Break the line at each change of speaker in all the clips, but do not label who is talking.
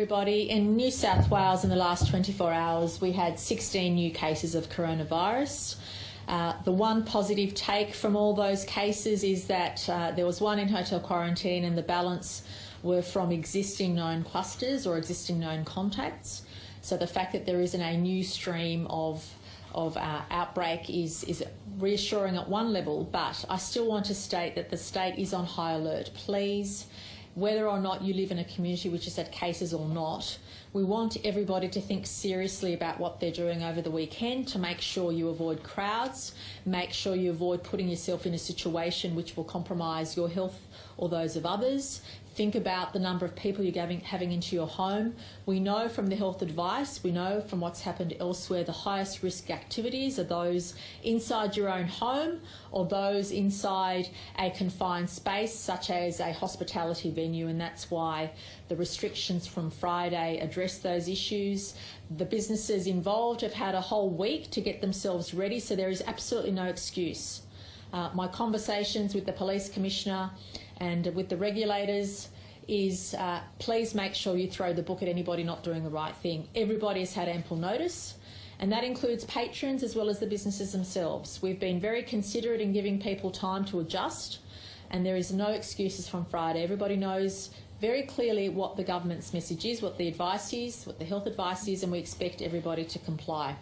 everybody. In New South Wales in the last 24 hours, we had 16 new cases of coronavirus. The one positive take from all those cases is that there was one in hotel quarantine and the balance were from existing known clusters or existing known contacts. So the fact that there isn't a new stream of outbreak is reassuring at one level, but I still want to state that the state is on high alert. Please, whether or not you live in a community which has had cases or not, we want everybody to think seriously about what they're doing over the weekend to make sure you avoid crowds, make sure you avoid putting yourself in a situation which will compromise your health or those of others. Think about the number of people you're having into your home. We know from the health advice, we know from what's happened elsewhere, the highest risk activities are those inside your own home or those inside a confined space such as a hospitality venue, and that's why the restrictions from Friday address those issues. The businesses involved have had a whole week to get themselves ready, so there is absolutely no excuse. My conversations with the Police Commissioner and with the regulators is please make sure you throw the book at anybody not doing the right thing. Everybody has had ample notice, and that includes patrons as well as the businesses themselves. We've been very considerate in giving people time to adjust, and there is no excuses from Friday. Everybody knows very clearly what the government's message is, what the advice is, what the health advice is, and we expect everybody to comply.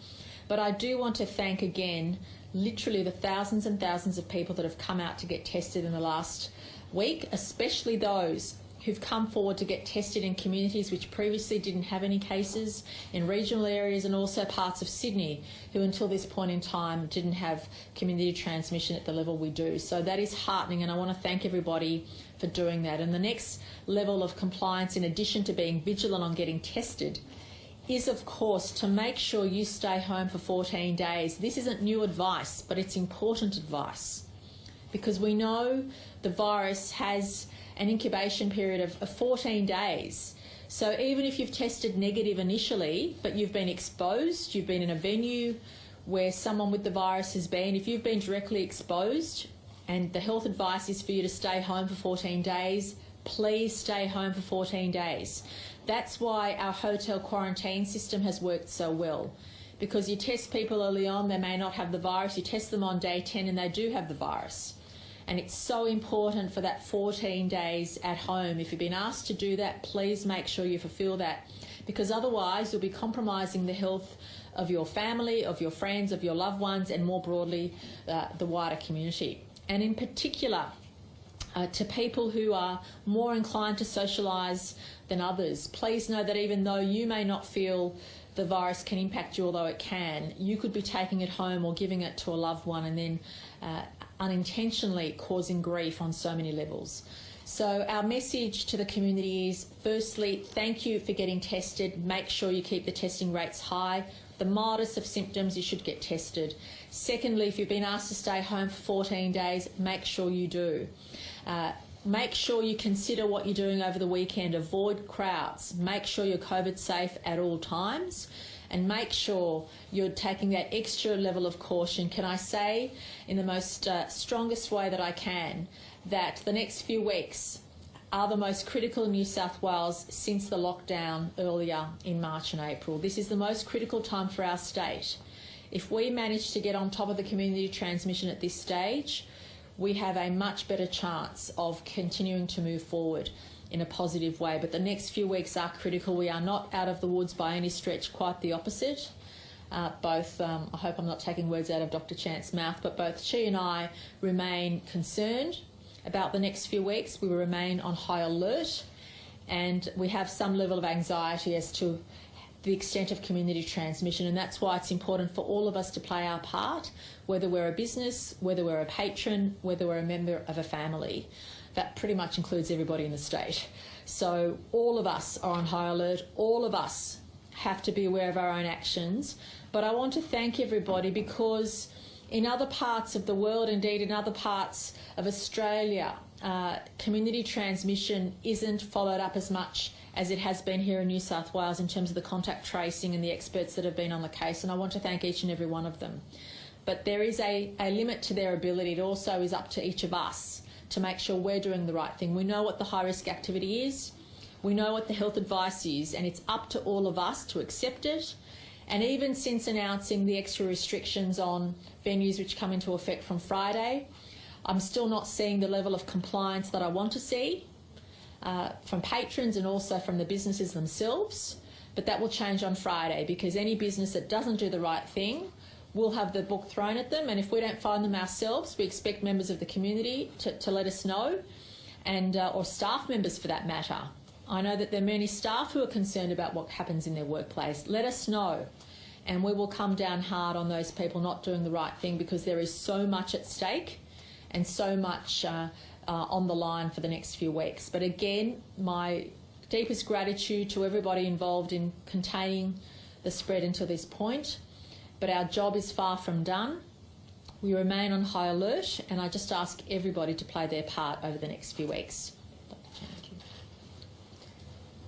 But I do want to thank again literally the thousands and thousands of people that have come out to get tested in the last week, especially those who've come forward to get tested in communities which previously didn't have any cases, in regional areas and also parts of Sydney, who until this point in time didn't have community transmission at the level we do. So that is heartening, and I want to thank everybody for doing that. And the next level of compliance, in addition to being vigilant on getting tested, is of course to make sure you stay home for 14 days. This isn't new advice, but it's important advice, because we know the virus has an incubation period of 14 days. So even if you've tested negative initially, but you've been exposed, you've been in a venue where someone with the virus has been, if you've been directly exposed and the health advice is for you to stay home for 14 days, please stay home for 14 days. That's why our hotel quarantine system has worked so well, because you test people early on, they may not have the virus, you test them on day 10 and they do have the virus. And it's so important for that 14 days at home. If you've been asked to do that, please make sure you fulfil that, because otherwise you'll be compromising the health of your family, of your friends, of your loved ones, and more broadly, the wider community. And in particular, to people who are more inclined to socialise than others, please know that even though you may not feel the virus can impact you, although it can, you could be taking it home or giving it to a loved one and then unintentionally causing grief on so many levels. So our message to the community is, firstly, thank you for getting tested. Make sure you keep the testing rates high. The mildest of symptoms, you should get tested. Secondly, if you've been asked to stay home for 14 days, make sure you do. Make sure you consider what you're doing over the weekend. Avoid crowds. Make sure you're COVID safe at all times, and make sure you're taking that extra level of caution. Can I say, in the most strongest way that I can, that the next few weeks are the most critical in New South Wales since the lockdown earlier in March and April. This is the most critical time for our state. If we manage to get on top of the community transmission at this stage, we have a much better chance of continuing to move forward in a positive way. But the next few weeks are critical. We are not out of the woods by any stretch, quite the opposite. I hope I'm not taking words out of Dr. Chant's mouth, but both she and I remain concerned about the next few weeks. We will remain on high alert, and we have some level of anxiety as to the extent of community transmission, and that's why it's important for all of us to play our part, whether we're a business, whether we're a patron, whether we're a member of a family. That pretty much includes everybody in the state. So all of us are on high alert, all of us have to be aware of our own actions. But I want to thank everybody, because in other parts of the world, indeed in other parts of Australia, community transmission isn't followed up as much as it has been here in New South Wales in terms of the contact tracing and the experts that have been on the case, and I want to thank each and every one of them. But there is a limit to their ability. It also is up to each of us to make sure we're doing the right thing. We know what the high-risk activity is. We know what the health advice is, and it's up to all of us to accept it. And even since announcing the extra restrictions on venues which come into effect from Friday, I'm still not seeing the level of compliance that I want to see from patrons and also from the businesses themselves. But that will change on Friday, because any business that doesn't do the right thing will have the book thrown at them, and if we don't find them ourselves, we expect members of the community to let us know, and or staff members for that matter. I know that there are many staff who are concerned about what happens in their workplace. Let us know, and we will come down hard on those people not doing the right thing, because there is so much at stake and so much on the line for the next few weeks. But again, my deepest gratitude to everybody involved in containing the spread until this point. But our job is far from done. We remain on high alert, and I just ask everybody to play their part over the next few weeks.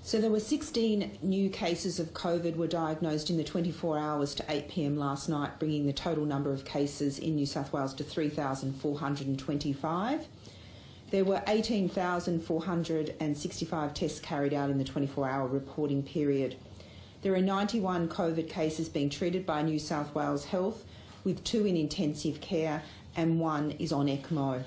So there were 16 new cases of COVID were diagnosed in the 24 hours to 8 p.m. last night, bringing the total number of cases in New South Wales to 3,425. There were 18,465 tests carried out in the 24-hour reporting period. There are 91 COVID cases being treated by New South Wales Health, with 2 in intensive care and 1 is on ECMO.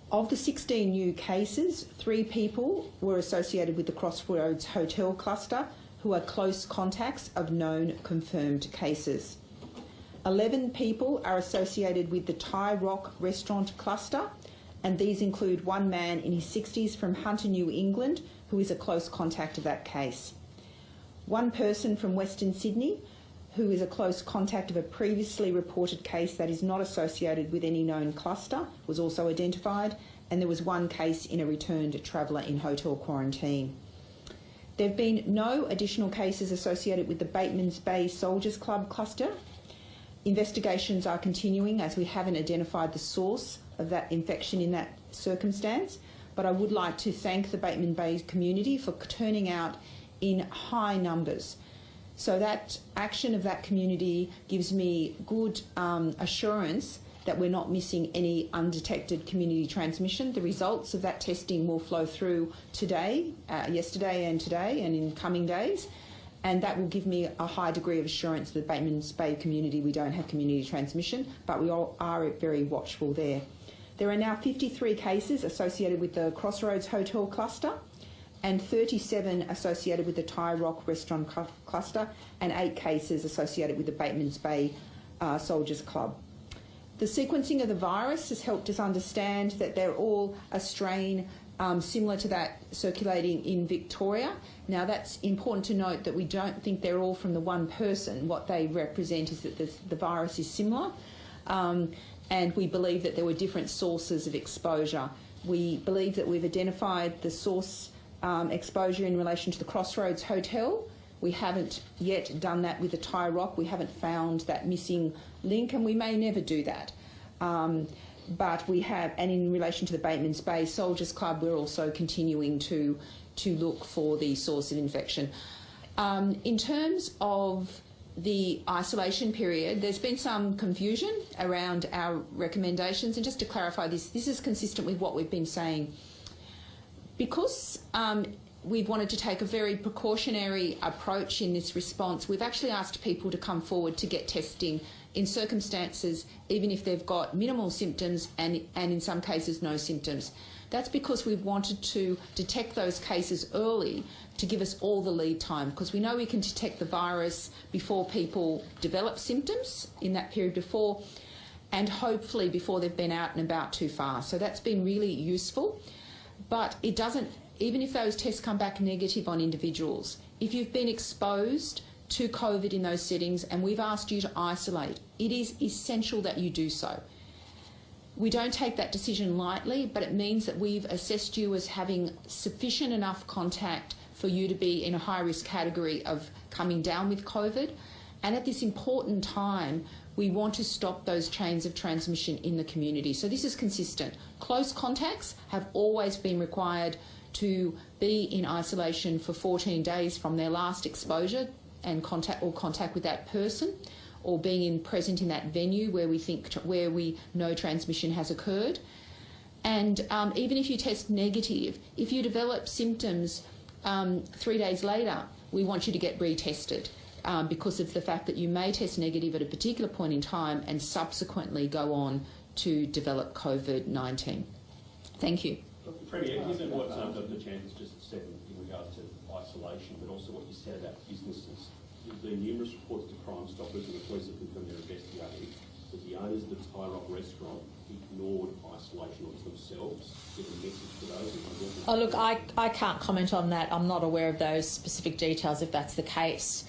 Of the 16 new cases, 3 people were associated with the Crossroads Hotel cluster, who are close contacts of known confirmed cases. 11 people are associated with the Thai Rock restaurant cluster, and these include 1 man in his 60s from Hunter, New England, who is a close contact of that case. 1 person from Western Sydney, who is a close contact of a previously reported case that is not associated with any known cluster, was also identified, and there was 1 case in a returned traveller in hotel quarantine. There have been no additional cases associated with the Batemans Bay Soldiers Club cluster. Investigations are continuing, as we haven't identified the source of that infection in that circumstance, but I would like to thank the Bateman Bay community for turning out in high numbers. So that action of that community gives me good assurance that we're not missing any undetected community transmission. The results of that testing will flow through today, yesterday and today, and in coming days, and that will give me a high degree of assurance that the Batemans Bay community, we don't have community transmission, but we all are very watchful there. There are now 53 cases associated with the Crossroads Hotel cluster, and 37 associated with the Thai Rock restaurant cluster, and 8 cases associated with the Batemans Bay Soldiers Club. The sequencing of the virus has helped us understand that they're all a strain similar to that circulating in Victoria. Now, that's important to note that we don't think they're all from the one person. What they represent is that the virus is similar, and we believe that there were different sources of exposure. We believe that we've identified the source exposure in relation to the Crossroads Hotel. We haven't yet done that with the Thai Rock. We haven't found that missing link, and we may never do that. But we have, and in relation to the Batemans Bay Soldiers Club, we're also continuing to look for the source of infection. In terms of the isolation period, there's been some confusion around our recommendations, and just to clarify this is consistent with what we've been saying. Because we've wanted to take a very precautionary approach in this response, we've actually asked people to come forward to get testing in circumstances, even if they've got minimal symptoms and in some cases no symptoms. That's because we've wanted to detect those cases early to give us all the lead time, because we know we can detect the virus before people develop symptoms in that period before, and hopefully before they've been out and about too far. So that's been really useful. But it doesn't, even if those tests come back negative on individuals, if you've been exposed to COVID in those settings and we've asked you to isolate, it is essential that you do so. We don't take that decision lightly, but it means that we've assessed you as having sufficient enough contact for you to be in a high-risk category of coming down with COVID. And at this important time, we want to stop those chains of transmission in the community. So this is consistent. Close contacts have always been required to be in isolation for 14 days from their last exposure and contact with that person, or being present in that venue where we know transmission has occurred. And even if you test negative, if you develop symptoms 3 days later, we want you to get retested because of the fact that you may test negative at a particular point in time and subsequently go on to develop COVID-19. Thank you.
Premier, given what Dr. Chant has just said in regard to isolation, but also what you said about businesses, there have been numerous reports to Crime Stoppers and the police have confirmed they're investigating that the owners of the Thai Rock restaurant ignored isolation orders themselves. Give a message to those.
Oh, look, I can't comment on that. I'm not aware of those specific details if that's the case.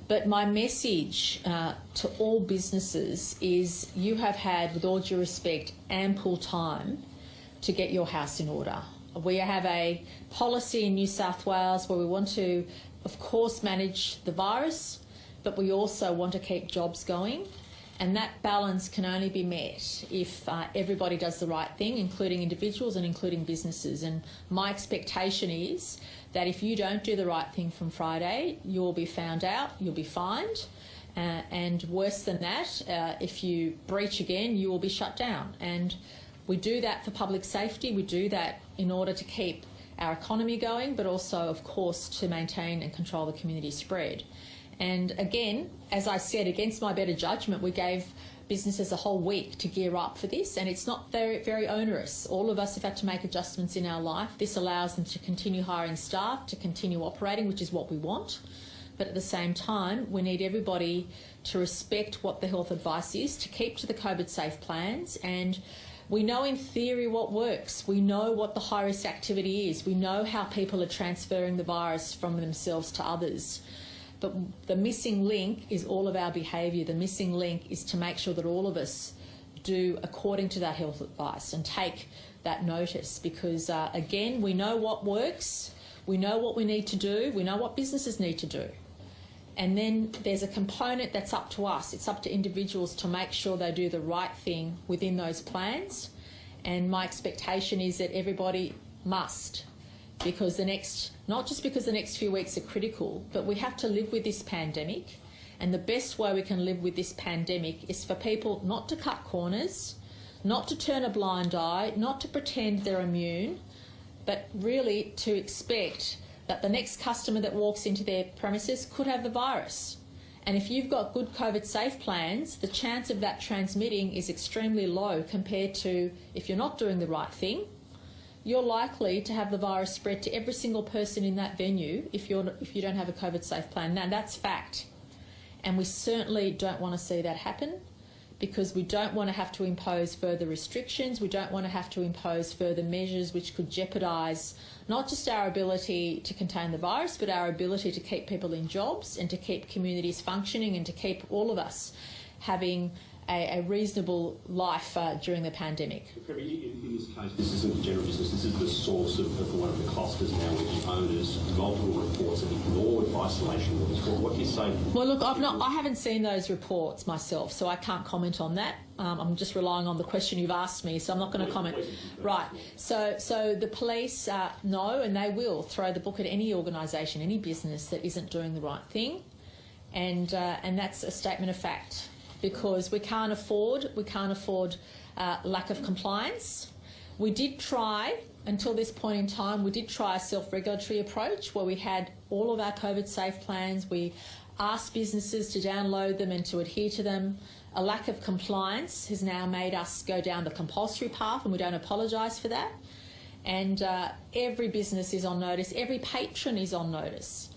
But my message to all businesses is you have had, with all due respect, ample time to get your house in order. We have a policy in New South Wales where we want to, of course, manage the virus, but we also want to keep jobs going. And that balance can only be met if everybody does the right thing, including individuals and including businesses. And my expectation is that if you don't do the right thing from Friday, you'll be found out, you'll be fined. And worse than that, if you breach again, you will be shut down. And we do that for public safety. We do that in order to keep our economy going, but also, of course, to maintain and control the community spread. And again, as I said, against my better judgment, we gave businesses a whole week to gear up for this, and it's not very, very onerous. All of us have had to make adjustments in our life. This allows them to continue hiring staff, to continue operating, which is what we want. But at the same time, we need everybody to respect what the health advice is, to keep to the COVID-safe plans, and we know in theory what works. We know what the high-risk activity is. We know how people are transferring the virus from themselves to others. But the missing link is all of our behaviour. The missing link is to make sure that all of us do according to that health advice and take that notice because, again, we know what works, we know what we need to do, we know what businesses need to do. And then there's a component that's up to us. It's up to individuals to make sure they do the right thing within those plans. And my expectation is that everybody must, because not just because the next few weeks are critical, but we have to live with this pandemic. And the best way we can live with this pandemic is for people not to cut corners, not to turn a blind eye, not to pretend they're immune, but really to expect that the next customer that walks into their premises could have the virus. And if you've got good COVID-safe plans, the chance of that transmitting is extremely low compared to if you're not doing the right thing. You're likely to have the virus spread to every single person in that venue if you don't have a COVID-safe plan. Now, that's fact. And we certainly don't want to see that happen because we don't want to have to impose further restrictions. We don't want to have to impose further measures which could jeopardise not just our ability to contain the virus, but our ability to keep people in jobs and to keep communities functioning and to keep all of us having a reasonable life during the pandemic.
In this case, this isn't the general business, this is the source of one of the clusters now with the owners, multiple reports have ignored isolation orders. What do you say?
Well, look, I haven't seen those reports myself, so I can't comment on that. I'm just relying on the question you've asked me, so I'm not going to comment. Right, so the police know, and they will throw the book at any organisation, any business that isn't doing the right thing, and that's a statement of fact. Because we can't afford lack of compliance. We did try, until this point in time, we did try a self-regulatory approach where we had all of our COVID-safe plans. We asked businesses to download them and to adhere to them. A lack of compliance has now made us go down the compulsory path, and we don't apologise for that. And every business is on notice, every patron is on notice,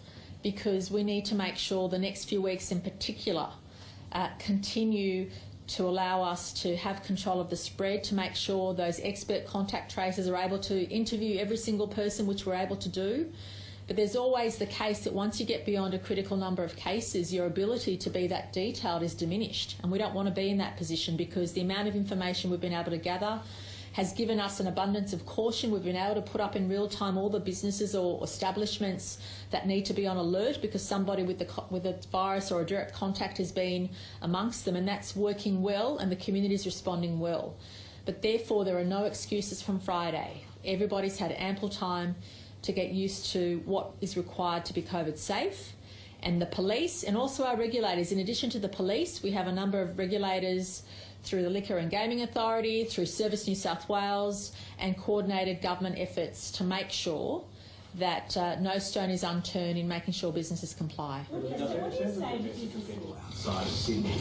because we need to make sure the next few weeks in particular continue to allow us to have control of the spread, to make sure those expert contact tracers are able to interview every single person, which we're able to do. But there's always the case that once you get beyond a critical number of cases, your ability to be that detailed is diminished. And we don't want to be in that position because the amount of information we've been able to gather has given us an abundance of caution. We've been able to put up in real time all the businesses or establishments that need to be on alert because somebody with the virus or a direct contact has been amongst them, and that's working well and the community is responding well. But therefore there are no excuses from Friday. Everybody's had ample time to get used to what is required to be COVID safe. And the police and also our regulators, in addition to the police, we have a number of regulators through the Liquor and Gaming Authority, through Service New South Wales, and coordinated government efforts to make sure that no stone is unturned in making sure businesses comply.
Okay, so what do you say to businesses?
Outside of Sydney.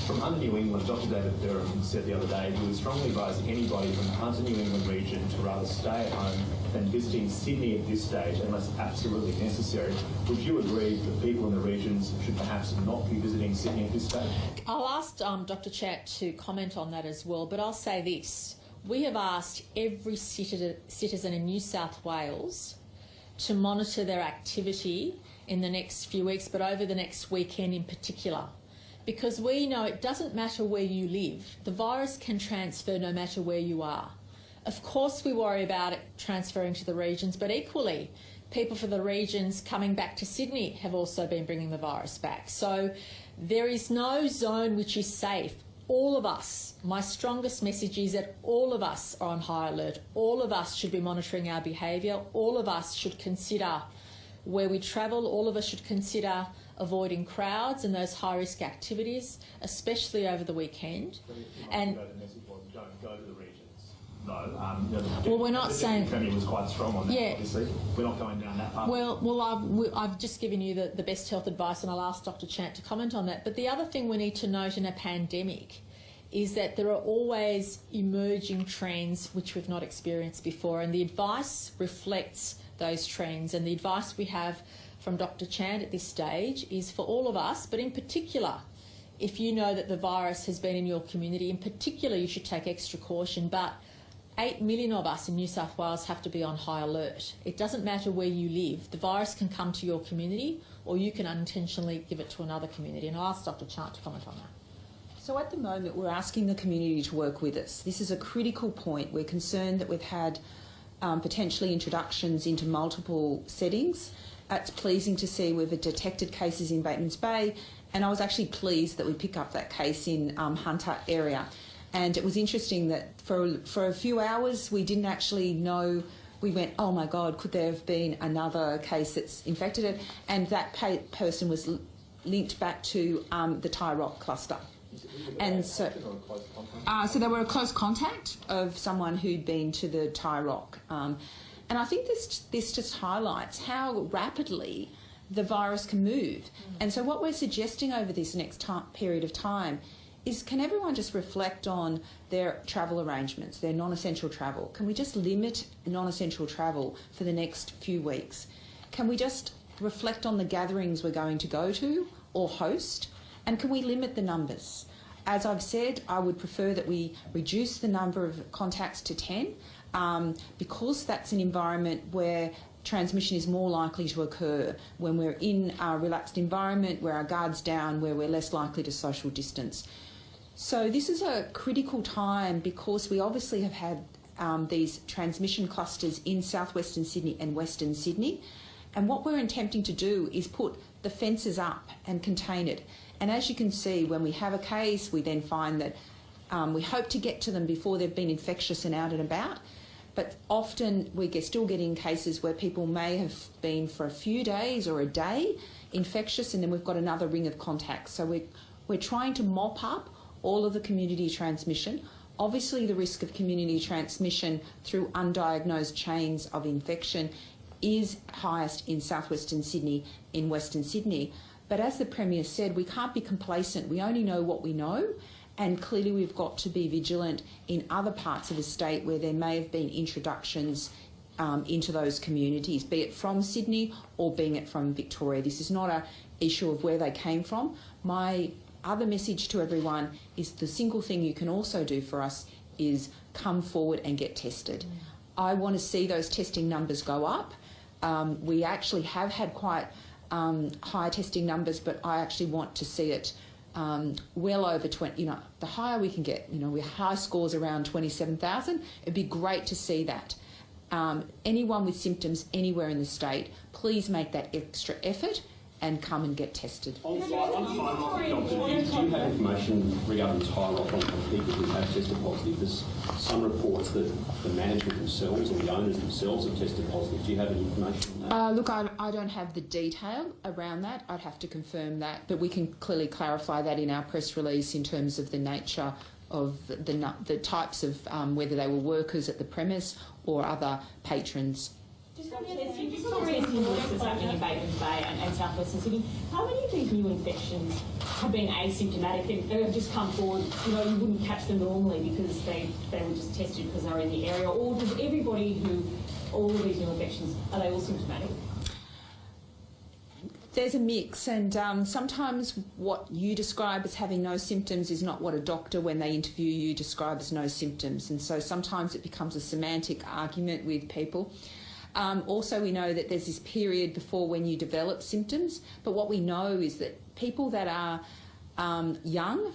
From Hunter New England, Dr. David Durham said the other day he would strongly advise anybody from the Hunter New England region to rather stay at home than visiting Sydney at this stage unless absolutely necessary. Would you agree that people in the regions should perhaps not be visiting Sydney at this stage?
I'll ask Dr. Chant to comment on that as well, but I'll say this. We have asked every citizen in New South Wales to monitor their activity in the next few weeks, but over the next weekend in particular, because we know it doesn't matter where you live. The virus can transfer no matter where you are. Of course we worry about it transferring to the regions, but equally people from the regions coming back to Sydney have also been bringing the virus back. So there is no zone which is safe. All of us, my strongest message is that all of us are on high alert. All of us should be monitoring our behaviour. All of us should consider where we travel. All of us should consider avoiding crowds and those high-risk activities, especially over the weekend. And
the message was don't go to the regions. No.
Well, we're not saying.
Kerry was quite strong on that.
Yeah.
Obviously, we're not going down that path.
Well, I've just given you the best health advice, and I'll ask Dr. Chant to comment on that. But the other thing we need to note in a pandemic is that there are always emerging trends which we've not experienced before, and the advice reflects those trends. And the advice we have from Dr. Chant at this stage is for all of us, but in particular, if you know that the virus has been in your community, in particular, you should take extra caution. But 8 million of us in New South Wales have to be on high alert. It doesn't matter where you live. The virus can come to your community, or you can unintentionally give it to another community. And I'll ask Dr. Chant to comment on that.
So at the moment, we're asking the community to work with us. This is a critical point. We're concerned that we've had potentially introductions into multiple settings. It's pleasing to see we've detected cases in Batemans Bay, and I was actually pleased that we picked up that case in Hunter area. And it was interesting that for a few hours we didn't actually know. We went, oh my God, could there have been another case that's infected it? And that person was linked back to the Tie Rock cluster. And so they were a close contact of someone who'd been to the Tie Rock. And I think this just highlights how rapidly the virus can move. And so what we're suggesting over this next period of time is, can everyone just reflect on their travel arrangements, their non-essential travel? Can we just limit non-essential travel for the next few weeks? Can we just reflect on the gatherings we're going to go to or host? And can we limit the numbers? As I've said, I would prefer that we reduce the number of contacts to 10 because that's an environment where transmission is more likely to occur. When we're in a relaxed environment, where our guard's down, where we're less likely to social distance. So this is a critical time because we obviously have had these transmission clusters in southwestern Sydney and western Sydney. And what we're attempting to do is put the fences up and contain it. And as you can see, when we have a case, we then find that we hope to get to them before they've been infectious and out and about. But often we're still getting cases where people may have been for a few days or a day infectious, and then we've got another ring of contacts. So we're trying to mop up all of the community transmission. Obviously, the risk of community transmission through undiagnosed chains of infection is highest in southwestern Sydney, in western Sydney. But as the Premier said, we can't be complacent. We only know what we know, and clearly we've got to be vigilant in other parts of the state where there may have been introductions into those communities, be it from Sydney or being it from Victoria. This is not an issue of where they came from. My other message to everyone is the single thing you can also do for us is come forward and get tested. I want to see those testing numbers go up. We actually have had quite high testing numbers, but I actually want to see it well over 20. The higher we can get, we have high scores around 27,000. It'd be great to see that. Anyone with symptoms anywhere in the state, please make that extra effort and come and get tested.
On Tie Rock, do you have information regarding Tie Rock on people who have tested positive? There's some reports that the management themselves or the owners themselves have tested positive. Do you have any information on that?
Look, I don't have the detail around that. I'd have to confirm that, but we can clearly clarify that in our press release in terms of the nature of the types of whether they were workers at the premise or other patrons.
Just on testing that's happening in Batemans Bay and South Western Sydney, how many of these new infections have been asymptomatic? They have just come forward, you wouldn't catch them normally because they were just tested because they were in the area, or does everybody all of these new infections, are they all symptomatic?
There's a mix, and sometimes what you describe as having no symptoms is not what a doctor, when they interview you, describe as no symptoms, and so sometimes it becomes a semantic argument with people. Also, we know that there's this period before when you develop symptoms, but what we know is that people that are young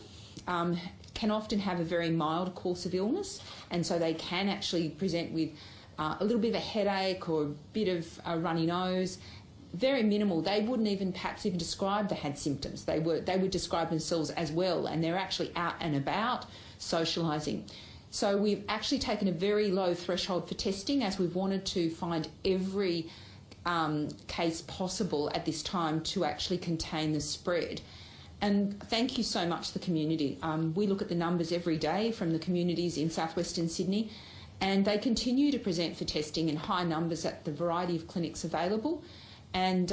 can often have a very mild course of illness, and so they can actually present with a little bit of a headache or a bit of a runny nose. Very minimal. They wouldn't even perhaps even describe they had symptoms. They would describe themselves as well, and they're actually out and about socialising. So we've actually taken a very low threshold for testing, as we've wanted to find every case possible at this time to actually contain the spread. And thank you so much to the community. We look at the numbers every day from the communities in southwestern Sydney, and they continue to present for testing in high numbers at the variety of clinics available. And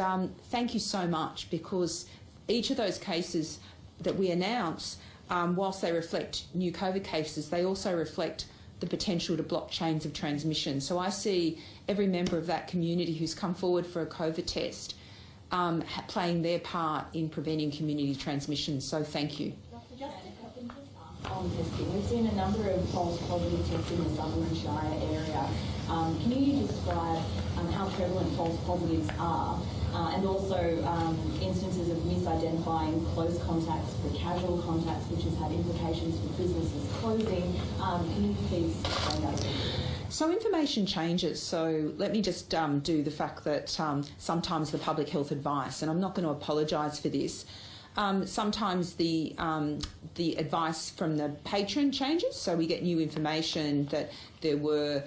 thank you so much, because each of those cases that we announce, whilst they reflect new COVID cases, they also reflect the potential to block chains of transmission. So I see every member of that community who's come forward for a COVID test playing their part in preventing community transmission. So thank you.
On testing, we've seen a number of false positive tests in the Sutherland Shire area. Can you describe how prevalent false positives are, and also instances of misidentifying close contacts for casual contacts, which has had implications for businesses closing? Can you please explain that again?
So information changes, so let me just do the fact that sometimes the public health advice, and I'm not going to apologise for this, sometimes the advice from the patron changes, so we get new information that there were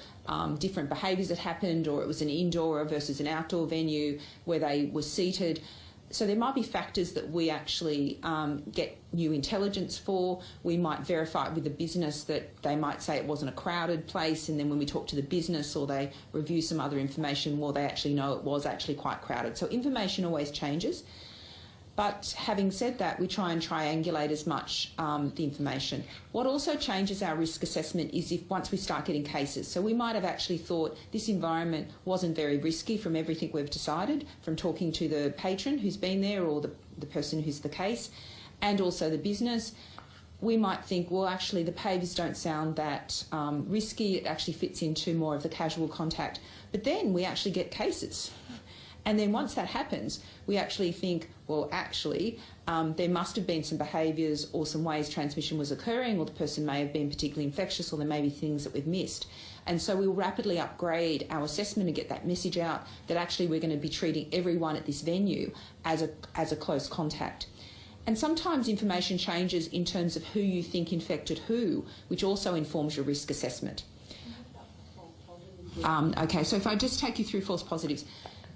different behaviours that happened, or it was an indoor versus an outdoor venue where they were seated. So there might be factors that we actually get new intelligence for. We might verify it with the business that they might say it wasn't a crowded place, and then when we talk to the business or they review some other information, well, they actually know it was actually quite crowded. So information always changes. But having said that, we try and triangulate as much the information. What also changes our risk assessment is if once we start getting cases. So we might have actually thought this environment wasn't very risky from everything we've decided, from talking to the patron who's been there or the person who's the case, and also the business. We might think, well, actually the behaviours don't sound that risky. It actually fits into more of the casual contact. But then we actually get cases. And then once that happens, we actually think, well, actually, there must have been some behaviours or some ways transmission was occurring, or the person may have been particularly infectious, or there may be things that we've missed. And so we'll rapidly upgrade our assessment and get that message out that actually we're going to be treating everyone at this venue as a close contact. And sometimes information changes in terms of who you think infected who, which also informs your risk assessment. Okay, so if I just take you through false positives.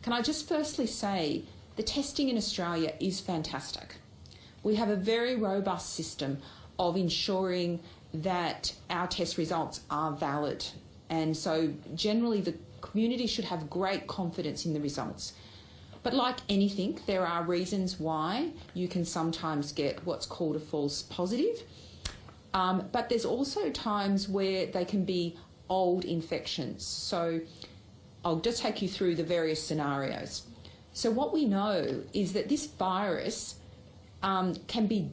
Can I just firstly say the testing in Australia is fantastic. We have a very robust system of ensuring that our test results are valid, and so generally the community should have great confidence in the results. But like anything, there are reasons why you can sometimes get what's called a false positive, but there's also times where they can be old infections. So I'll just take you through the various scenarios. So what we know is that this virus can be,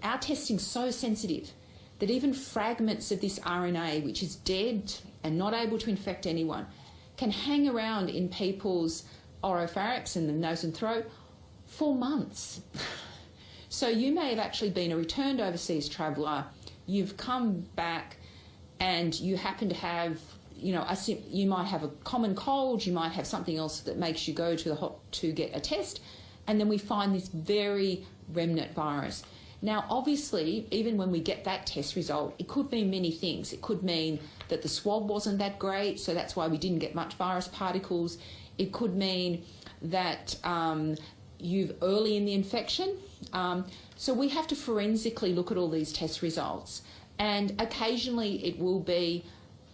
our testing's so sensitive that even fragments of this RNA, which is dead and not able to infect anyone, can hang around in people's oropharynx and the nose and throat for months. So you may have actually been a returned overseas traveller, you've come back and you happen to have, you might have a common cold, you might have something else that makes you go to get a test, and then we find this very remnant virus. Now, obviously, even when we get that test result, it could mean many things. It could mean that the swab wasn't that great, so that's why we didn't get much virus particles. It could mean that you've early in the infection. So we have to forensically look at all these test results, and occasionally it will be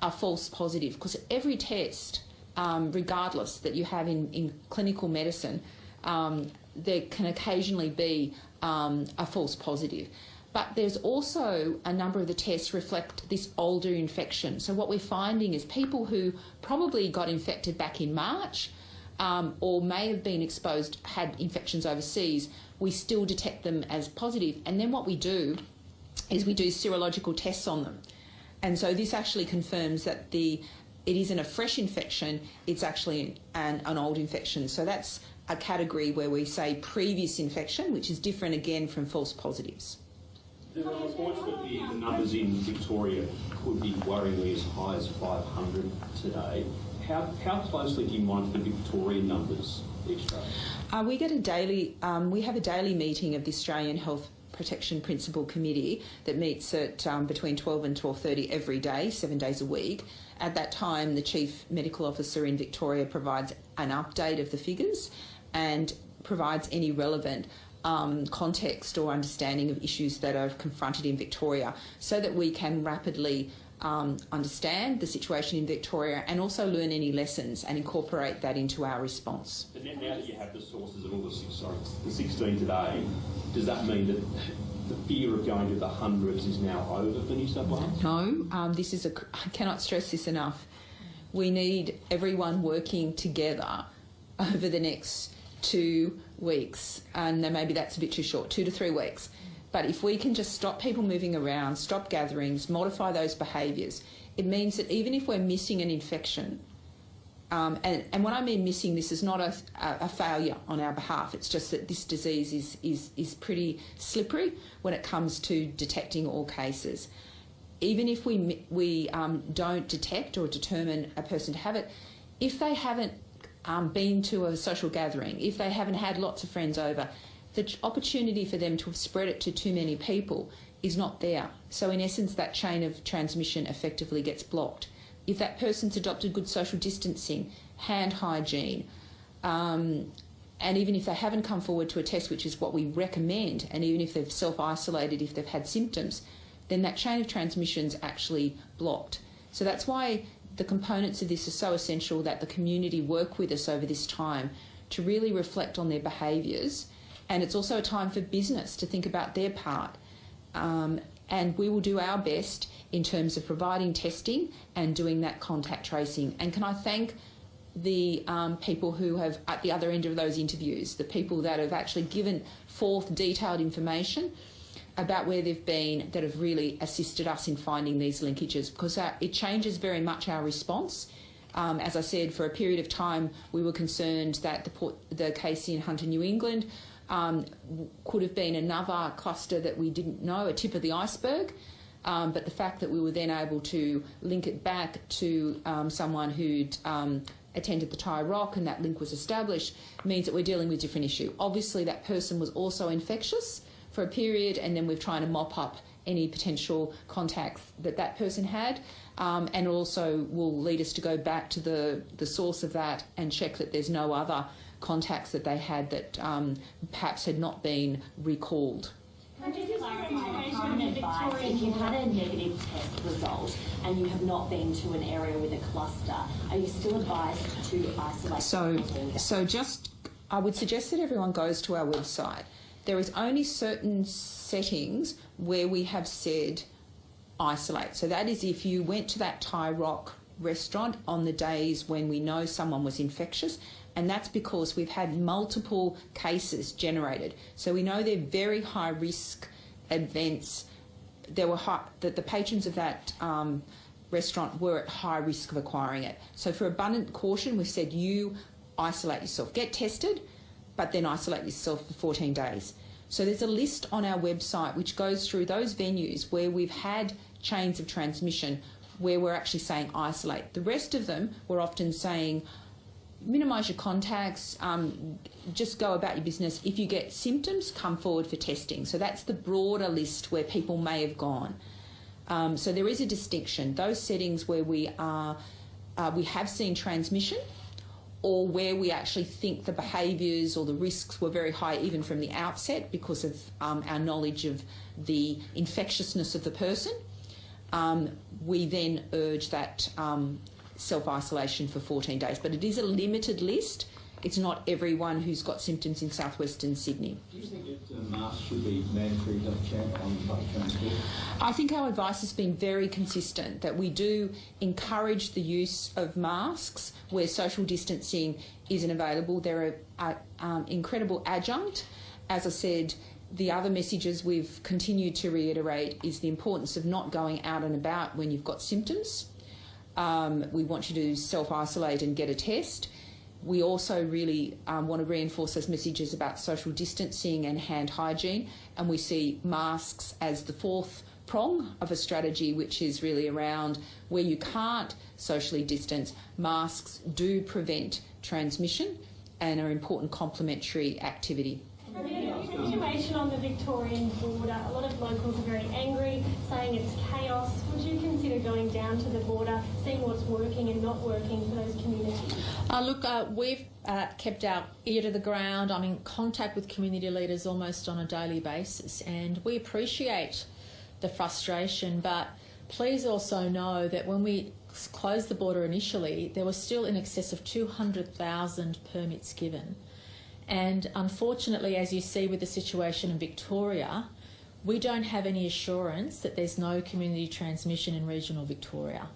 a false positive, because every test regardless, that you have in clinical medicine, there can occasionally be a false positive. But there's also a number of the tests reflect this older infection. So what we're finding is people who probably got infected back in March or may have been exposed, had infections overseas, we still detect them as positive. And then what we do is we do serological tests on them. And so this actually confirms that it isn't a fresh infection, it's actually an old infection. So that's a category where we say previous infection, which is different again from false positives.
There are reports that the numbers in Victoria could be worryingly as high as 500 today. How closely do you monitor the Victorian numbers each day?
We have a daily meeting of the Australian Health Protection Principal Committee that meets at between 12 and 12:30 every day, 7 days a week. At that time, the Chief Medical Officer in Victoria provides an update of the figures and provides any relevant context or understanding of issues that are confronted in Victoria, so that we can rapidly understand the situation in Victoria and also learn any lessons and incorporate that into our response.
But now that you have the sources of all the 16 today, does that mean that the fear of going to the hundreds is now over for New South Wales?
No, I cannot stress this enough. We need everyone working together over the next 2 weeks, and maybe that's a bit too short, 2 to 3 weeks. But if we can just stop people moving around, stop gatherings, modify those behaviours, it means that even if we're missing an infection, and when I mean missing, this is not a failure on our behalf, it's just that this disease is pretty slippery when it comes to detecting all cases. Even if we don't detect or determine a person to have it, if they haven't been to a social gathering, if they haven't had lots of friends over, the opportunity for them to have spread it to too many people is not there. So in essence, that chain of transmission effectively gets blocked. If that person's adopted good social distancing, hand hygiene, and even if they haven't come forward to a test, which is what we recommend, and even if they've self-isolated if they've had symptoms, then that chain of transmission's actually blocked. So that's why the components of this are so essential, that the community work with us over this time to really reflect on their behaviours. And it's also a time for business to think about their part. And we will do our best in terms of providing testing and doing that contact tracing. And can I thank the people who have, at the other end of those interviews, the people that have actually given forth detailed information about where they've been, that have really assisted us in finding these linkages, because it changes very much our response. As I said, for a period of time, we were concerned that the case in Hunter, New England, could have been another cluster that we didn't know, a tip of the iceberg. But the fact that we were then able to link it back to someone who'd attended the Thai Rock and that link was established means that we're dealing with a different issue. Obviously, that person was also infectious for a period, and then we're trying to mop up any potential contacts that person had, and also will lead us to go back to the source of that and check that there's no other contacts that they had that perhaps had not been recalled.
Can I just clarify, current advice, if you've had a negative test result and you have not been to an area with a cluster, are you still advised to isolate?
I would suggest that everyone goes to our website. There is only certain settings where we have said isolate. So that is if you went to that Thai Rock restaurant on the days when we know someone was infectious, and that's because we've had multiple cases generated. So we know they're very high risk events. That the patrons of that restaurant were at high risk of acquiring it. So for abundant caution, we've said you isolate yourself, get tested, but then isolate yourself for 14 days. So there's a list on our website which goes through those venues where we've had chains of transmission where we're actually saying isolate. The rest of them, we're often saying minimise your contacts, just go about your business. If you get symptoms, come forward for testing. So that's the broader list where people may have gone. So there is a distinction. Those settings where we have seen transmission, or where we actually think the behaviours or the risks were very high even from the outset because of our knowledge of the infectiousness of the person, we then urge that self-isolation for 14 days. But it is a limited list. It's not everyone who's got symptoms in southwestern Sydney.
Do you think that masks should be mandatory, Dr. Chant, on public transport?
I think our advice has been very consistent, that we do encourage the use of masks where social distancing isn't available. They're an incredible adjunct. As I said, the other messages we've continued to reiterate is the importance of not going out and about when you've got symptoms. We want you to self-isolate and get a test. We also really want to reinforce those messages about social distancing and hand hygiene, and we see masks as the fourth prong of a strategy, which is really around where you can't socially distance. Masks do prevent transmission and are important complementary activity.
The situation on the Victorian border, a lot of locals are very angry, saying it's chaos. Would you consider going down to the border, seeing what's working and not working for those communities?
We've kept our ear to the ground. I'm in contact with community leaders almost on a daily basis, and we appreciate the frustration, but please also know that when we closed the border initially, there was still in excess of 200,000 permits given. And unfortunately, as you see with the situation in Victoria, we don't have any assurance that there's no community transmission in regional Victoria.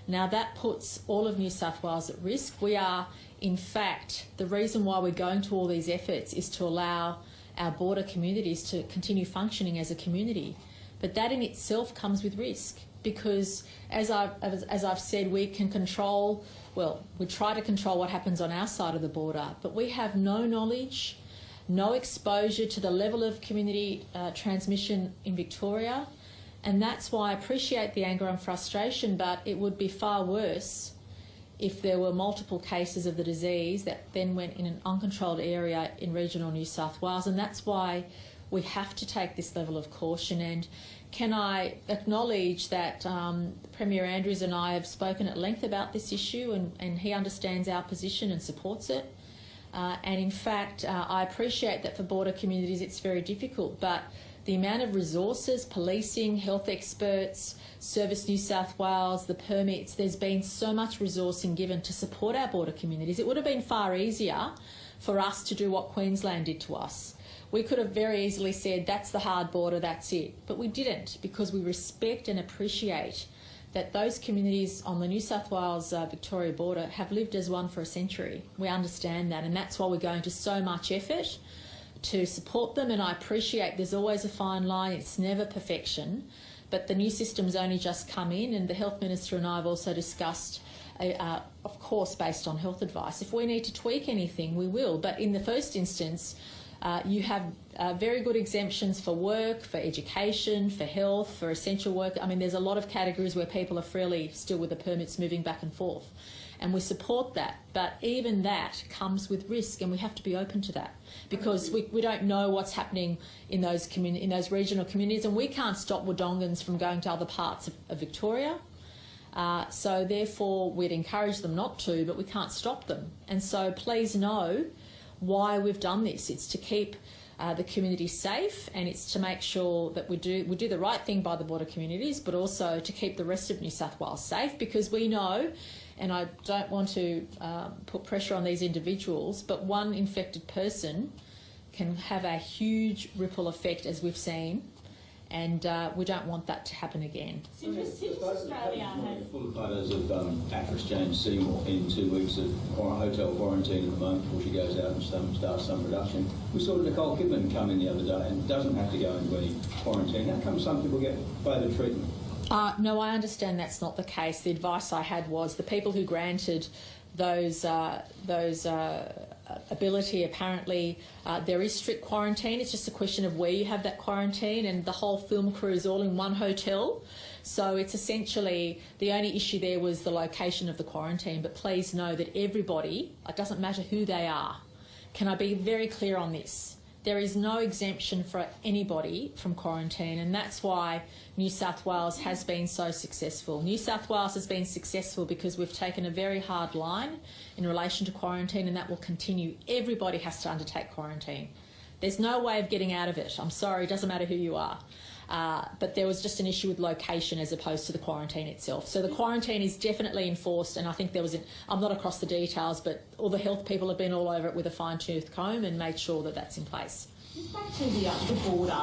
Now that puts all of New South Wales at risk. We are, in fact, the reason why we're going to all these efforts is to allow our border communities to continue functioning as a community. But that in itself comes with risk, because as I've said, we can control, well, we try to control what happens on our side of the border, but we have no knowledge, no exposure to the level of community transmission in Victoria, and that's why I appreciate the anger and frustration, but it would be far worse if there were multiple cases of the disease that then went in an uncontrolled area in regional New South Wales, and that's why we have to take this level of caution. And can I acknowledge that Premier Andrews and I have spoken at length about this issue, and he understands our position and supports it. And in fact, I appreciate that for border communities it's very difficult, but the amount of resources, policing, health experts, Service New South Wales, the permits, there's been so much resourcing given to support our border communities. It would have been far easier for us to do what Queensland did to us. We could have very easily said, that's the hard border, that's it. But we didn't, because we respect and appreciate that those communities on the New South Wales-Victoria border have lived as one for a century. We understand that, and that's why we're going to so much effort to support them, and I appreciate there's always a fine line, it's never perfection, but the new system's only just come in, and the Health Minister and I have also discussed, of course, based on health advice. If we need to tweak anything, we will, but in the first instance, you have very good exemptions for work, for education, for health, for essential work. I mean, there's a lot of categories where people are freely still with the permits moving back and forth, and we support that. But even that comes with risk, and we have to be open to that, because we don't know what's happening in those regional communities, and we can't stop Wodongans from going to other parts of Victoria. So therefore, we'd encourage them not to, but we can't stop them. And so please know why we've done this. It's to keep the community safe, and it's to make sure that we do the right thing by the border communities, but also to keep the rest of New South Wales safe, because we know, and I don't want to put pressure on these individuals, but one infected person can have a huge ripple effect, as we've seen, and we don't want that to happen again.
Citrus Australia has...
Full photos of actress James Seymour in 2 weeks of hotel quarantine at the moment before she goes out and starts some production. We saw Nicole Kidman come in the other day and doesn't have to go into any quarantine. How come some people get favoured treatment?
No, I understand that's not the case. The advice I had was the people who granted those ability, apparently there is strict quarantine. It's just a question of where you have that quarantine, and the whole film crew is all in one hotel. So it's essentially, the only issue there was the location of the quarantine. But please know that everybody, it doesn't matter who they are. Can I be very clear on this? There is no exemption for anybody from quarantine, and that's why New South Wales has been so successful. New South Wales has been successful because we've taken a very hard line in relation to quarantine, and that will continue. Everybody has to undertake quarantine. There's no way of getting out of it. I'm sorry, it doesn't matter who you are. but there was just an issue with location as opposed to the quarantine itself. So the quarantine is definitely enforced, and I think there was, I'm not across the details, but all the health people have been all over it with a fine-tooth comb and made sure that that's in place.
Just back to the border,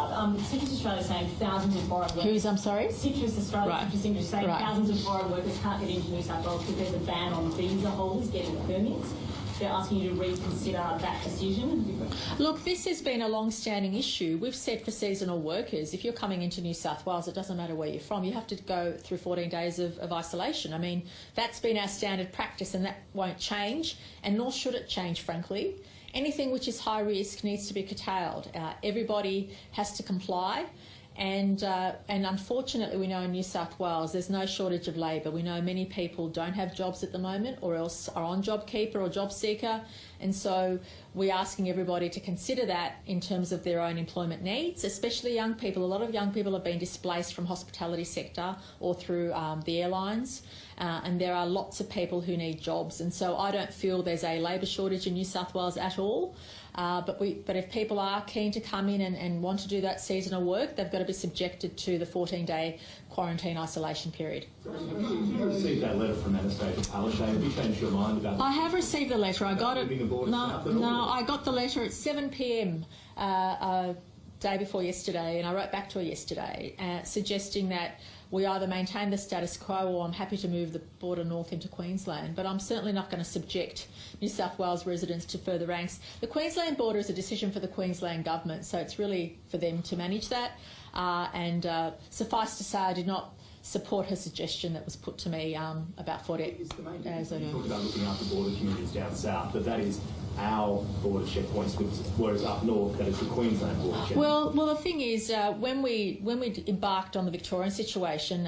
Citrus Australia is saying thousands of foreign workers...
Who's, I'm sorry?
Citrus Australia,
right.
Citrus Industry saying
right.
thousands of foreign workers can't get into New South Wales because there's a ban on visa holders getting permits. They're asking you to reconsider that decision.
Look, this has been a long-standing issue. We've said for seasonal workers, if you're coming into New South Wales, it doesn't matter where you're from, you have to go through 14 days of isolation. I mean, that's been our standard practice, and that won't change, and nor should it change, frankly. Anything which is high risk needs to be curtailed. Everybody has to comply. And unfortunately, we know in New South Wales there's no shortage of labour. We know many people don't have jobs at the moment, or else are on JobKeeper or JobSeeker, and so we're asking everybody to consider that in terms of their own employment needs, especially young people. A lot of young people have been displaced from hospitality sector or through the airlines, and there are lots of people who need jobs, and so I don't feel there's a labour shortage in New South Wales at all. But if people are keen to come in and want to do that seasonal work, they've got to be subjected to the 14-day quarantine isolation period.
Have you received that letter from Anastasia Palaszczuk? Have you changed your mind about...
I have received the letter. I got it. No, I got the letter at 7 p.m. Day before yesterday, and I wrote back to her yesterday suggesting that we either maintain the status quo or I'm happy to move the border north into Queensland, but I'm certainly not going to subject New South Wales residents to further ranks. The Queensland border is a decision for the Queensland government, so it's really for them to manage that. And suffice to say, I did not support her suggestion that was put to me about 48 days ago.
You talked about looking after border communities down south, but that is our border checkpoints, whereas up north, that is the Queensland border checkpoint.
Well, the thing is, when we embarked on the Victorian situation,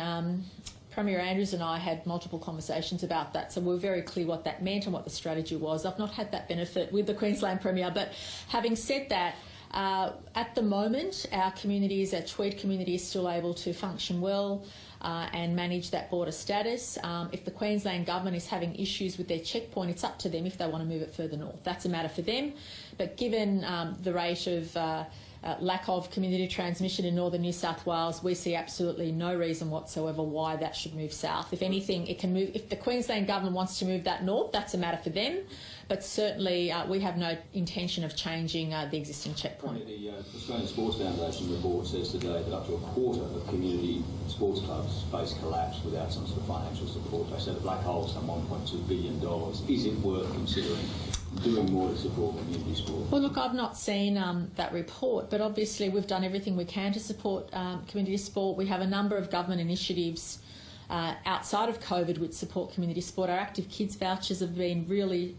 Premier Andrews and I had multiple conversations about that, so we were very clear what that meant and what the strategy was. I've not had that benefit with the Queensland Premier, but having said that, at the moment, our communities, our Tweed community, is still able to function well and manage that border status. If the Queensland government is having issues with their checkpoint, it's up to them if they want to move it further north. That's a matter for them. But given the rate of lack of community transmission in northern New South Wales, we see absolutely no reason whatsoever why that should move south. If anything, it can move. If the Queensland government wants to move that north, that's a matter for them. But certainly we have no intention of changing the existing checkpoint.
The Australian Sports Foundation report says today that up to a quarter of community sports clubs face collapse without some sort of financial support. They said a black hole, some $1.2 billion. Is it worth considering doing more to support community sport?
Well, look, I've not seen that report, but obviously we've done everything we can to support community sport. We have a number of government initiatives outside of COVID which support community sport. Our active kids vouchers have been really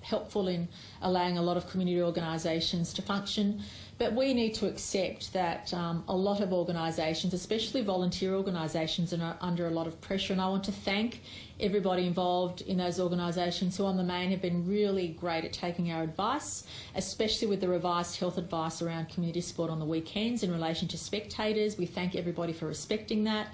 helpful in allowing a lot of community organisations to function. But we need to accept that a lot of organisations, especially volunteer organisations, are under a lot of pressure, and I want to thank everybody involved in those organisations who on the main have been really great at taking our advice, especially with the revised health advice around community sport on the weekends in relation to spectators. We thank everybody for respecting that.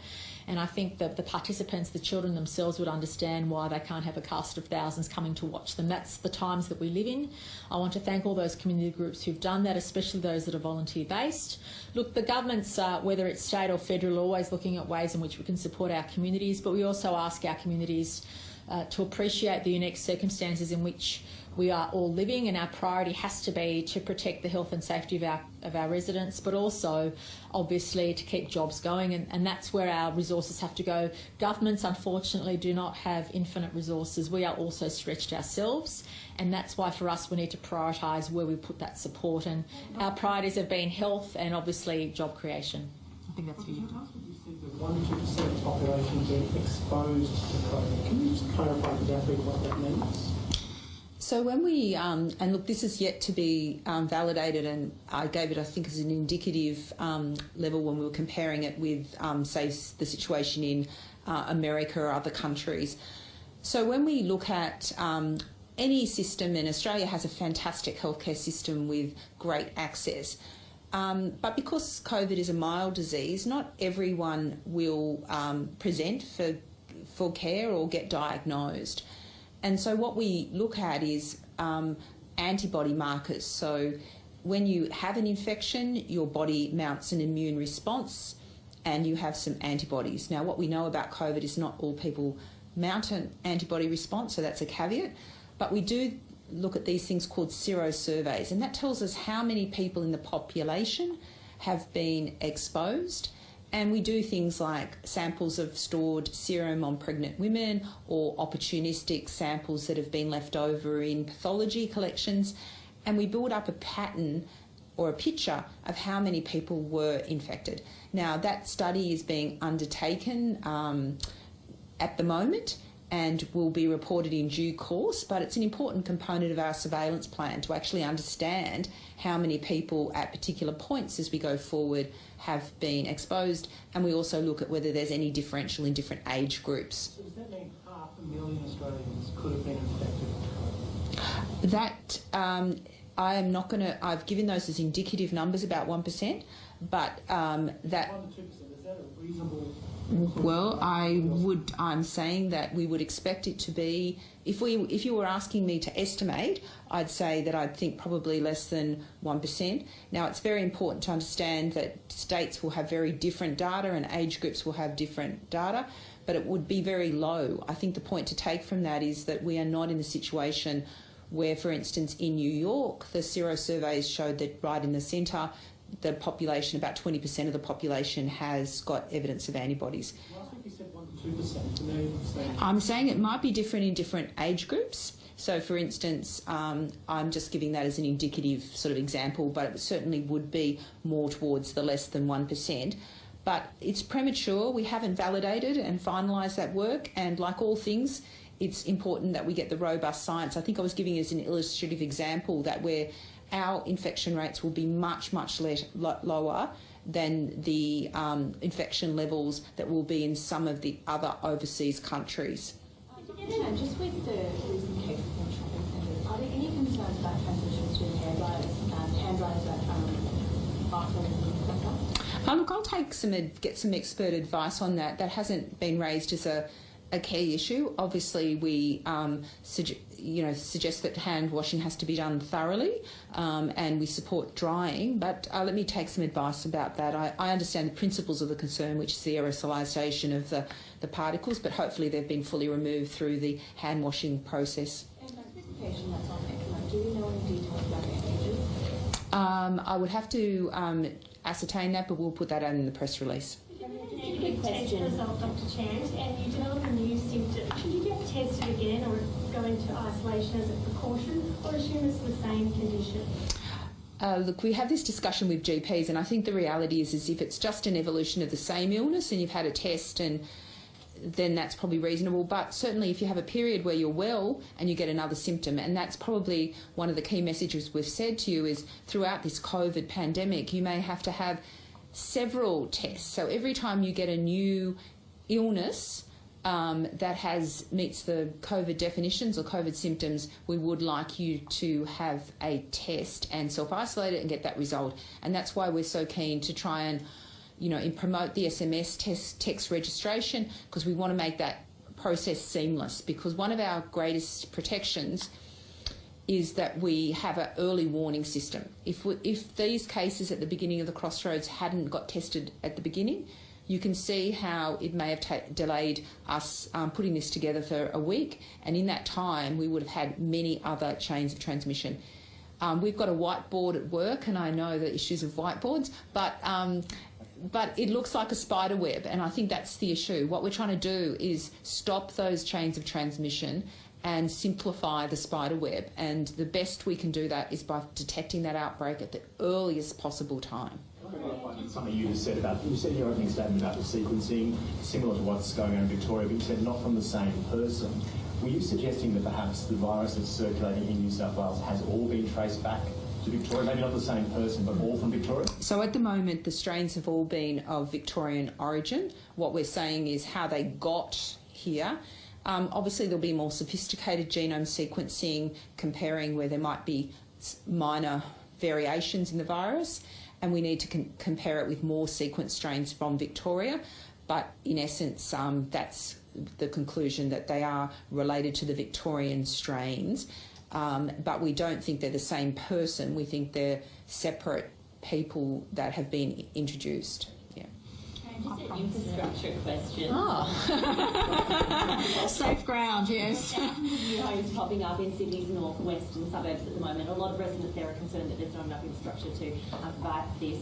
And I think that the participants, the children themselves, would understand why they can't have a cast of thousands coming to watch them. That's the times that we live in. I want to thank all those community groups who've done that, especially those that are volunteer-based. Look, the governments, whether it's state or federal, are always looking at ways in which we can support our communities, but we also ask our communities to appreciate the unique circumstances in which we are all living, and our priority has to be to protect the health and safety of our residents, but also obviously to keep jobs going, and that's where our resources have to go. Governments unfortunately do not have infinite resources. We are also stretched ourselves, and that's why for us we need to prioritise where we put that support, and our priorities have been health and obviously job creation. I think that's for you.
You said that 1 to 2% of the population get exposed to COVID. Can you just clarify exactly what that means?
So when we, and look, this is yet to be validated, and I gave it, I think, as an indicative level when we were comparing it with, say, the situation in America or other countries. So when we look at any system, and Australia has a fantastic healthcare system with great access, but because COVID is a mild disease, not everyone will present for care or get diagnosed. And so what we look at is antibody markers. So when you have an infection, your body mounts an immune response and you have some antibodies. Now, what we know about COVID is not all people mount an antibody response, so that's a caveat, but we do look at these things called Serous Surveys, and that tells us how many people in the population have been exposed. And we do things like samples of stored serum on pregnant women or opportunistic samples that have been left over in pathology collections, and we build up a pattern or a picture of how many people were infected. Now, that study is being undertaken at the moment and will be reported in due course, but it's an important component of our surveillance plan to actually understand how many people at particular points as we go forward have been exposed, and we also look at whether there's any differential in different age groups.
So does that mean 500,000 Australians could have been infected with COVID?
That I am not going to. I've given those as indicative numbers, about 1%, but that.
1 to 2%. Is that a reasonable?
Well, I'm saying that we would expect it to be. If you were asking me to estimate, I'd say that I'd think probably less than 1%. Now, it's very important to understand that states will have very different data and age groups will have different data, but it would be very low. I think the point to take from that is that we are not in a situation where, for instance, in New York, the Serous Surveys showed that right in the centre, the population, about 20% of the population has got evidence of antibodies.
Last week you said 1 to 2%. So now you're saying...
I'm saying it might be different in different age groups. So, for instance, I'm just giving that as an indicative sort of example, but it certainly would be more towards the less than 1%. But it's premature. We haven't validated and finalised that work, and like all things, it's important that we get the robust science. I think I was giving as an illustrative example that where our infection rates will be much, much lower than the infection levels that will be in some of the other overseas countries.
Just with the recent cases in shopping centres, are there any concerns about transmissions through hand dryers that
Look, I'll get some expert advice on that. That hasn't been raised as a key issue. Obviously, we suggest that hand washing has to be done thoroughly, and we support drying. But let me take some advice about that. I understand the principles of the concern, which is the aerosolisation of the particles, but hopefully they've been fully removed through the hand washing process.
And this patient that's on ECMO, do we know any details about their ages?
I would have to ascertain that, but we'll put that out in the press release.
Negative test result, Dr. Chant, and you develop a new symptom. Should you get tested again or go into isolation as a precaution, or assume it's the same condition?
Look, we have this discussion with GPs, and I think the reality is if it's just an evolution of the same illness and you've had a test, and then that's probably reasonable. But certainly if you have a period where you're well and you get another symptom, and that's probably one of the key messages we've said to you is throughout this COVID pandemic, you may have to have several tests. So every time you get a new illness that meets the COVID definitions or COVID symptoms, we would like you to have a test and self-isolate it and get that result. And that's why we're so keen to try and, promote the SMS text registration, because we want to make that process seamless, because one of our greatest protections is that we have an early warning system. If these cases at the beginning of the crossroads hadn't got tested at the beginning, you can see how it may have delayed us putting this together for a week, and in that time we would have had many other chains of transmission. We've got a whiteboard at work, and I know the issues of whiteboards, but it looks like a spider web, and I think that's the issue. What we're trying to do is stop those chains of transmission and simplify the spider web, and the best we can do that is by detecting that outbreak at the earliest possible time.
Something you just said you said in your opening statement about the sequencing, similar to what's going on in Victoria, but you said not from the same person. Were you suggesting that perhaps the virus that's circulating in New South Wales has all been traced back to Victoria, maybe not the same person, but all from Victoria? So
at the moment, the strains have all been of Victorian origin. What we're saying is how they got here. Obviously, there'll be more sophisticated genome sequencing, comparing where there might be minor variations in the virus, and we need to compare it with more sequence strains from Victoria. But in essence, that's the conclusion, that they are related to the Victorian strains. but we don't think they're the same person. We think they're separate people that have been introduced. Yeah.
Just an infrastructure question.
Oh, safe ground, yes.
Thousands of popping up in Sydney's northwestern suburbs at the moment. A lot of residents there are concerned that there's not enough infrastructure to provide this.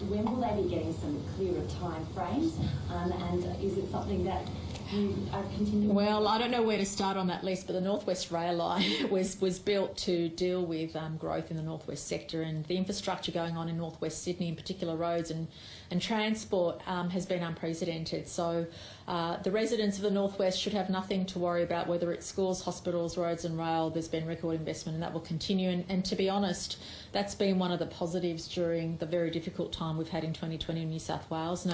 When will they be getting some clearer time frames? And is it something that you are continuing?
Well, I don't know where to start on that list, but the Northwest Rail Line was built to deal with growth in the northwest sector, and the infrastructure going on in northwest Sydney, in particular roads and transport, has been unprecedented. So the residents of the northwest should have nothing to worry about, whether it's schools, hospitals, roads and rail. There's been record investment and that will continue. And to be honest, that's been one of the positives during the very difficult time we've had in 2020 in New South Wales.